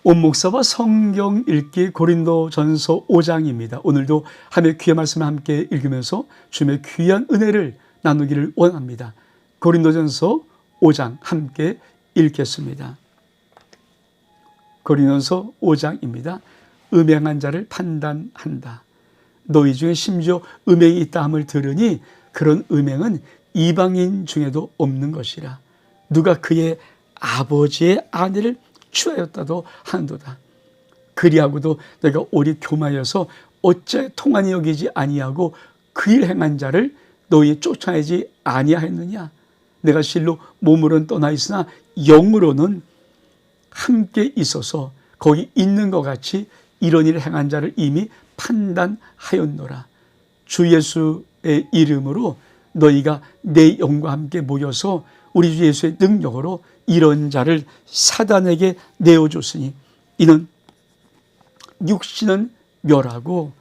온 목사와 성경 읽기 고린도전서 5장입니다. 오늘도 하나님의 귀한 말씀을 함께 읽으면서 주님의 귀한 은혜를 나누기를 원합니다. 고린도전서 5장 함께 읽겠습니다. 고린도전서 5장입니다. 음행한 자를 판단한다. 너희 중에 심지어 음행이 있다 함을 들으니 그런 음행은 이방인 중에도 없는 것이라. 누가 그의 아버지의 아내를 취하였다도 하는도다. 그리하고도 내가 오리 교마여서 어째 통한이 여기지 아니하고 그 일 행한 자를 너희 쫓아내지 아니하였느냐. 내가 실로 몸으로는 떠나 있으나 영으로는 함께 있어서 거기 있는 것 같이 이런 일을 행한 자를 이미 판단하였노라. 주 예수의 이름으로 너희가 내 영과 함께 모여서 우리 주 예수의 능력으로 이런 자를 사단에게 내어줬으니 이는 육신은 멸하고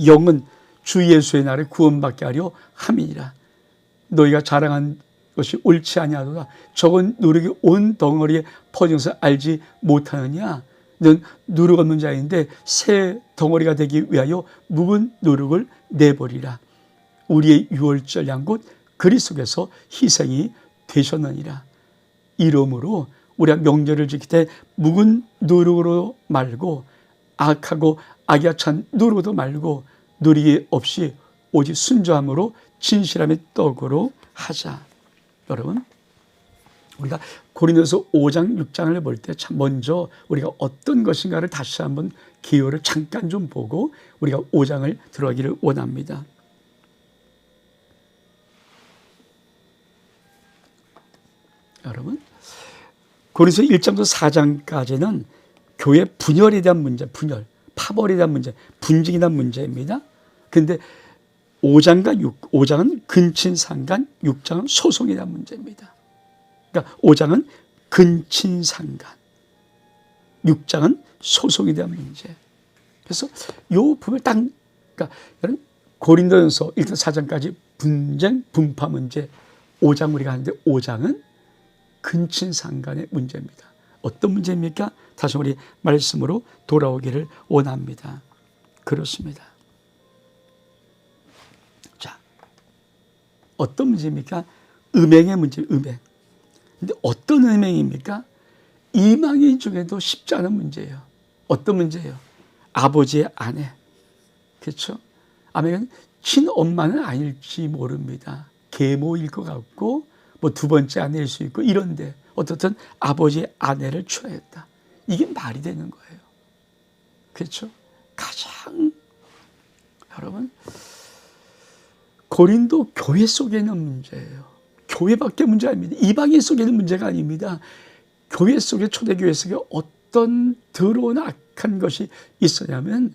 영은 주 예수의 날에 구원받게 하려 함이니라. 너희가 자랑한 것이 옳지 아니하도다. 적은 누룩이 온 덩어리에 퍼져서 알지 못하느냐. 너는 누룩 없는 자인데 새 덩어리가 되기 위하여 묵은 누룩을 내버리라. 우리의 유월절 양 곧 그리스도께서 희생이 되셨느니라. 이러므로 우리가 명절을 지킬 때 묵은 누룩으로 말고 악하고 악에 찬 누룩도 말고 누리기 없이 오직 순조함으로 진실함의 떡으로 하자. 여러분, 우리가 고린도서 5장 6장을 볼 때 참 먼저 우리가 어떤 것인가를 다시 한번 기호를 잠깐 좀 보고 우리가 5장을 들어가기를 원합니다. 여러분, 고린도서 1장부터 4장까지는 교회 분열에 대한 문제, 파벌에 대한 문제, 분쟁에 대한 문제입니다. 그런데 5장은 근친상간, 6장은 소송에 대한 문제입니다. 그러니까 5장은 근친상간, 6장은 소송에 대한 문제. 그래서 이 부분을 그러니까 여러분, 고린도전서 1장 4장까지 분쟁, 분파 문제, 5장 우리가 하는데 5장은 근친상간의 문제입니다. 어떤 문제입니까? 다시 우리 말씀으로 돌아오기를 원합니다. 그렇습니다. 자, 어떤 문제입니까? 음행의 문제, 음행. 근데 어떤 음행입니까? 이방인 중에도 쉽지 않은 문제예요. 어떤 문제예요? 아버지의 아내. 그렇죠? 아내는 친엄마는 아닐지 모릅니다. 계모일 것 같고 뭐 두 번째 아내일 수 있고 이런데 어떻든 아버지의 아내를 취하였다. 이게 말이 되는 거예요. 그렇죠? 가장 여러분 고린도 교회 속에 있는 문제예요. 교회밖에 문제 아닙니다. 이방인 속에 있는 문제가 아닙니다. 교회 속에 초대교회 속에 어떤 더러운 악한 것이 있었냐면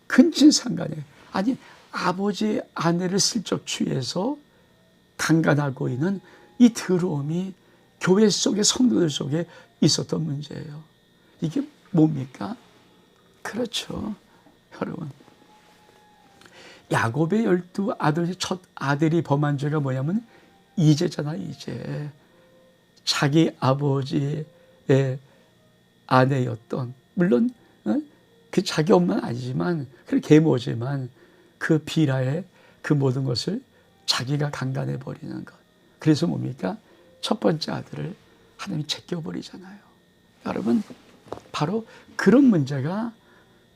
근친상간에 아니 아버지의 아내를 슬쩍 취해서 강간하고 있는 이 더러움이 교회 속의 성도들 속에 있었던 문제예요. 이게 뭡니까? 그렇죠. 여러분. 야곱의 12아들 첫 아들이 범한 죄가 뭐냐면 이제잖아, 이제. 자기 아버지의 아내였던, 물론 그 자기 엄마는 아니지만, 그 계모지만 그 비라의 그 모든 것을 자기가 강간해 버리는 것. 그래서 뭡니까? 첫 번째 아들을 하나님이 제껴버리잖아요. 여러분, 바로 그런 문제가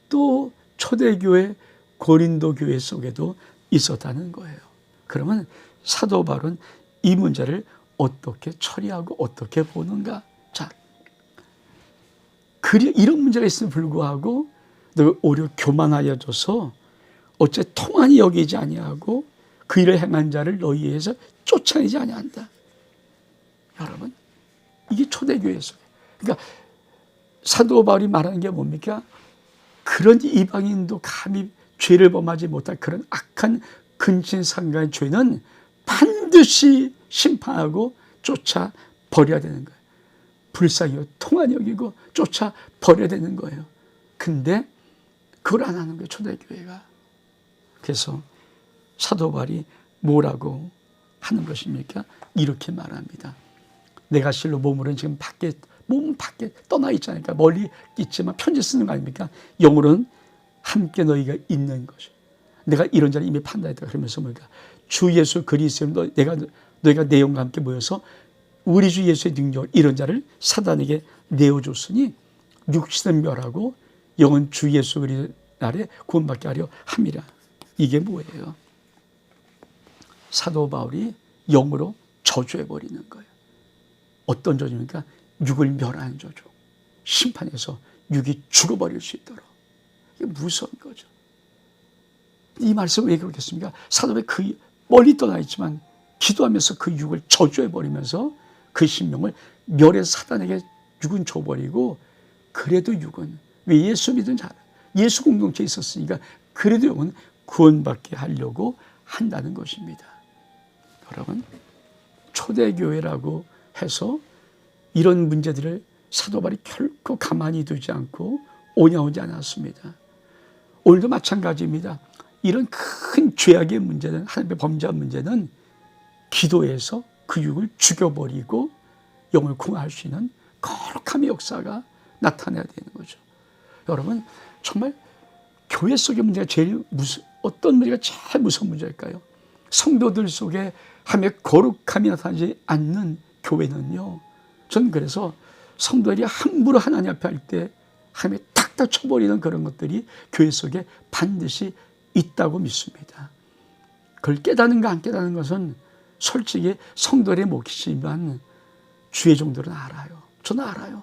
또 초대교회 고린도 교회 속에도 있었다는 거예요. 그러면 사도 바울은 이 문제를 어떻게 처리하고 어떻게 보는가? 자, 이런 문제가 있음에 불구하고 너가 오히려 교만하여져서 어째 통한이 여기지 아니하고 그 일을 행한 자를 너희에서 쫓아내지 아니한다. 여러분, 이게 초대교회 속에. 그러니까 사도 바울이 말하는 게 뭡니까? 그런 이방인도 감히 죄를 범하지 못할 그런 악한 근친상간의 죄는 반드시 심판하고 쫓아 버려야 되는 거예요. 불쌍히 통한이 여기고 쫓아 버려야 되는 거예요. 근데 그걸 안 하는 거예요, 초대교회가. 그래서 사도 바울이 뭐라고 하는 것입니까? 이렇게 말합니다. 내가 실로 몸으로는 지금 밖에 몸은 밖에 떠나 있잖아요. 그러니까 멀리 있지만 편지 쓰는 거 아닙니까? 영으로는 함께 너희가 있는 거죠. 내가 이런 자를 이미 판단했다. 그러면서 뭐니까 주 예수 그리스도로 너희가 내 영과 함께 모여서 우리 주 예수의 능력을 이런 자를 사단에게 내어줬으니 육신은 멸하고 영은 주 예수 그리스도 아래 구원받게 하려 함이라. 이게 뭐예요? 사도 바울이 영으로 저주해버리는 거예요. 어떤 저주입니까? 육을 멸하는 저주. 심판에서 육이 죽어버릴 수 있도록. 이게 무서운 거죠. 이 말씀은 왜 그렇겠습니까? 사도가 그 멀리 떠나 있지만 기도하면서 그 육을 저주해버리면서 그 신명을 멸해서 사단에게 육은 줘버리고, 그래도 육은 왜 예수 믿은 자, 예수 공동체에 있었으니까 그래도 영은 구원받게 하려고 한다는 것입니다. 여러분, 초대교회라고 해서 이런 문제들을 사도 바울이 결코 가만히 두지 않고 오냐오지 않았습니다. 오늘도 마찬가지입니다. 이런 큰 죄악의 문제는, 하나님의 범죄한 문제는 기도해서 그 육을 죽여버리고 영을 구원할 수 있는 거룩함의 역사가 나타나야 되는 거죠. 여러분, 정말 교회 속의 문제가 어떤 문제가 제일 무서운 문제일까요? 성도들 속에 하나님의 거룩함이 나타나지 않는 교회는요, 저는 그래서 성도들이 함부로 하나님 앞에 할 때 하나님이 탁탁 쳐버리는 그런 것들이 교회 속에 반드시 있다고 믿습니다. 그걸 깨닫는가 안 깨닫는 것은 솔직히 성도들의 몫이지만 주의 종들은 알아요. 저는 알아요.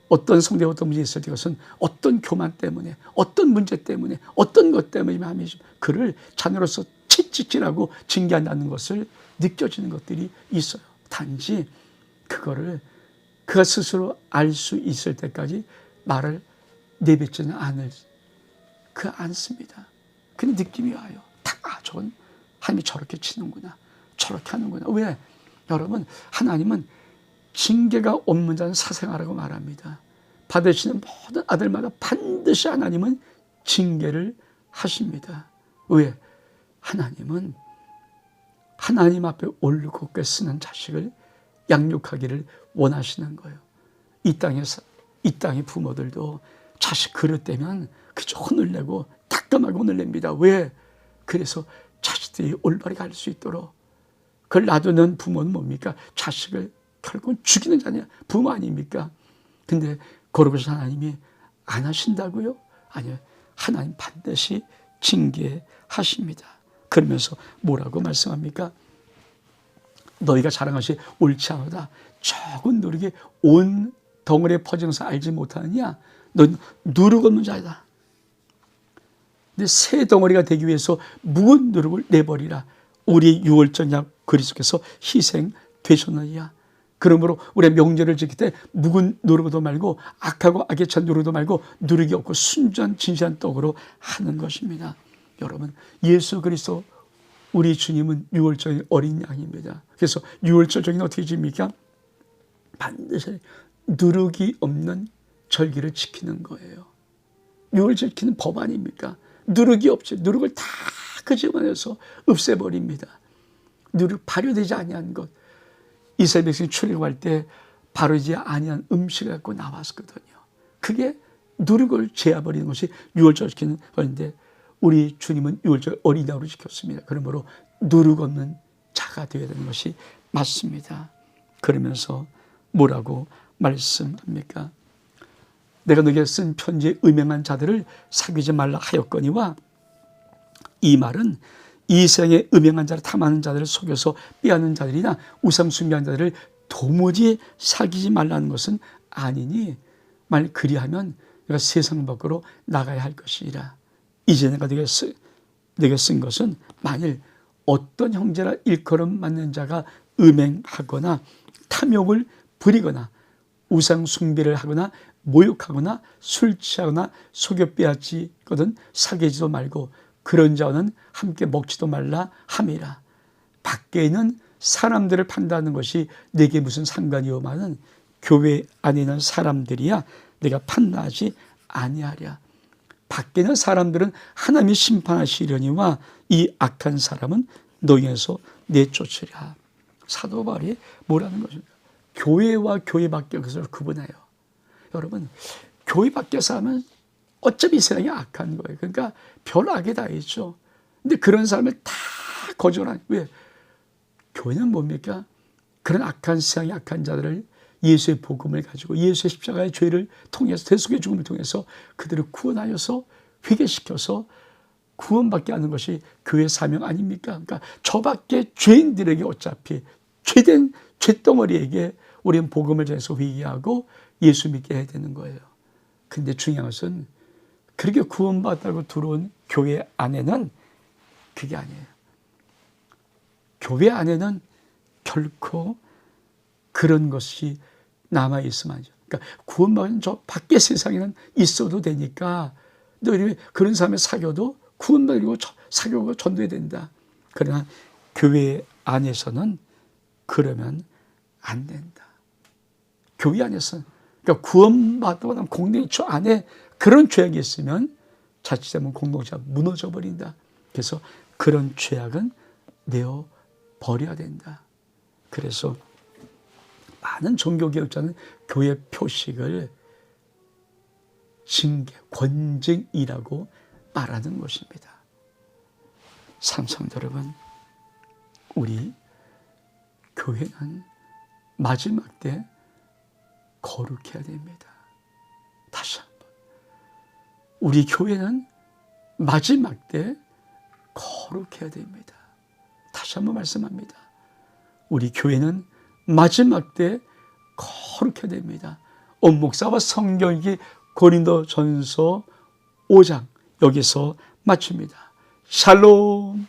어떤 성도가 어떤 문제 있을 때 그것은 어떤 교만 때문에, 어떤 문제 때문에, 어떤 것 때문에 그를 자녀로서 채찍질하고 징계한다는 것을 느껴지는 것들이 있어요. 단지 그거를 그가 스스로 알 수 있을 때까지 말을 내뱉지는 않습니다. 그냥 느낌이 와요. 저건 하나님이 저렇게 치는구나, 저렇게 하는구나. 왜? 여러분, 하나님은 징계가 없는 자는 사생아라고 말합니다. 받으시는 모든 아들마다 반드시 하나님은 징계를 하십니다. 왜? 하나님은 하나님 앞에 올곧게 쓰는 자식을 양육하기를 원하시는 거예요. 이 땅의 부모들도 자식 그릇되면 그저 혼을 내고 따끔하게 혼을 냅니다. 왜? 그래서 자식들이 올바르게 갈 수 있도록. 그걸 놔두는 부모는 뭡니까? 자식을 결국은 죽이는 자냐? 부모 아닙니까? 근데 거룩하신 하나님이 안 하신다고요? 아니요. 하나님 반드시 징계하십니다. 그러면서 뭐라고 말씀합니까? 너희가 자랑한 것이 옳지 않으다. 적은 누룩이 온 덩어리에 퍼지면서 알지 못하느냐? 넌 누룩 없는 자이다. 근데 새 덩어리가 되기 위해서 묵은 누룩을 내버리라. 우리 유월절 약 그리스도께서 희생되셨느냐? 그러므로 우리의 명절을 지킬 때 묵은 누룩도 말고 악하고 악에 찬 누룩도 말고 누룩이 없고 순전 진실한 떡으로 하는 것입니다. 여러분, 예수 그리스도 우리 주님은 유월절의 어린 양입니다. 그래서 유월절 절기는 어떻게 지닙니까? 반드시 누룩이 없는 절기를 지키는 거예요. 유월절 지키는 법 아닙니까? 누룩이 없죠. 누룩을 다 끄집어내서 없애버립니다. 누룩 발효되지 아니한 것. 이스라엘 백성이 출애굽할 때 바르지 아니한 음식을 갖고 나왔거든요. 그게 누룩을 제어버리는 것이 유월절 지키는 것인데 우리 주님은 유월절 어린 양으로 지켰습니다. 그러므로 누룩 없는 자가 되어야 되는 것이 맞습니다. 그러면서 뭐라고 말씀합니까? 내가 너에게 쓴 편지에 음행한 자들을 사귀지 말라 하였거니와, 이 말은 이 세상에 음행한 자를 탐하는 자들을 속여서 빼앗는 자들이나 우상 숭배하는 자들을 도무지 사귀지 말라는 것은 아니니, 만일 그리하면 내가 세상 밖으로 나가야 할 것이라. 이제 내가 내게 쓴 것은 만일 어떤 형제라 일컬음 맞는 자가 음행하거나 탐욕을 부리거나 우상 숭배를 하거나 모욕하거나 술 취하거나 속여 빼앗지거든 사귀지도 말고 그런 자와는 함께 먹지도 말라 함이라. 밖에 있는 사람들을 판단하는 것이 내게 무슨 상관이오마는 교회 안에 있는 사람들이야 내가 판단하지 아니하랴. 밖에 있는 사람들은 하나님이 심판하시려니와 이 악한 사람은 너희에서 내쫓으랴. 사도 바울이 뭐라는 것입니까? 교회와 교회 밖의 것을 구분해요. 여러분, 교회 밖에서 하면 어차피 세상이 악한 거예요. 그러니까 별 악이 다 있죠. 근데 그런 사람을 다 거절하는, 왜? 교회는 뭡니까? 그런 악한 세상의 악한 자들을 예수의 복음을 가지고 예수의 십자가의 죄를 통해서, 대속의 죽음을 통해서 그들을 구원하여서 회개시켜서 구원받게 하는 것이 교회의 사명 아닙니까? 그러니까 저밖에 죄인들에게 어차피 죄된 죄덩어리에게 우리는 복음을 전해서 회개하고 예수 믿게 해야 되는 거예요. 근데 중요한 것은 그렇게 구원받다고 들어온 교회 안에는 그게 아니에요. 교회 안에는 결코 그런 것이 남아있으면 안 돼요. 그러니까 구원받은 저 밖의 세상에는 있어도 되니까 너 그런 사람을 사귀어도 구원받고 사귀고 전도해야 된다. 그러나 교회 안에서는 그러면 안 된다. 교회 안에서는, 그러니까 구원받고 난 공동체 안에 그런 죄악이 있으면 자칫하면 공동체가 무너져 버린다. 그래서 그런 죄악은 내어 버려야 된다. 그래서 많은 종교개혁자는 교회 표식을 징계, 권징이라고 말하는 것입니다. 삼성도 여러분, 우리 교회는 마지막 때 거룩해야 됩니다. 다시 한번, 우리 교회는 마지막 때 거룩해야 됩니다. 다시 한번 말씀합니다. 우리 교회는 마지막 때 거룩해야 됩니다. 엄목사와 성경이 고린도전서 5장 여기서 마칩니다. 샬롬.